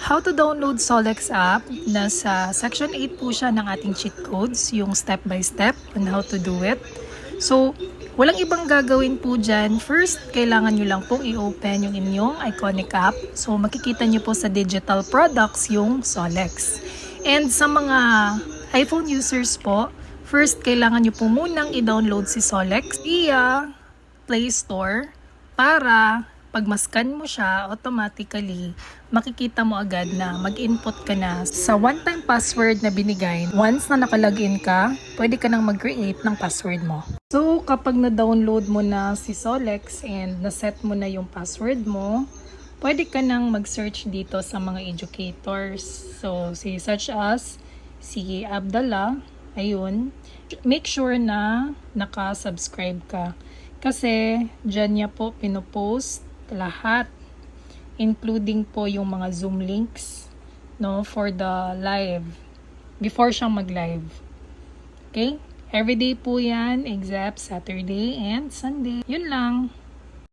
How to download Solex app. Nasa section 8 po siya ng ating cheat codes, yung step by step on how to do it. So, walang ibang gagawin po dyan. First, kailangan nyo lang pong i-open yung inyong iconic app. So, makikita nyo po sa digital products yung Solex. And sa mga iPhone users po, first, kailangan nyo po munang i-download si Solex via Play Store para pag mascan mo siya, automatically makikita mo agad na mag-input ka na sa one-time password na binigay. Once na nakalagin ka, pwede ka nang mag-create ng password mo. So, kapag na-download mo na si Solex and na-set mo na yung password mo, pwede ka nang mag-search dito sa mga educators. So, such as si Abdallah, ayun. Make sure na naka-subscribe ka. Kasi dyan niya po pinopost lahat, including po yung mga Zoom links, no, for the live, before siyang mag-live. Okay? Everyday po yan, except Saturday and Sunday. Yun lang.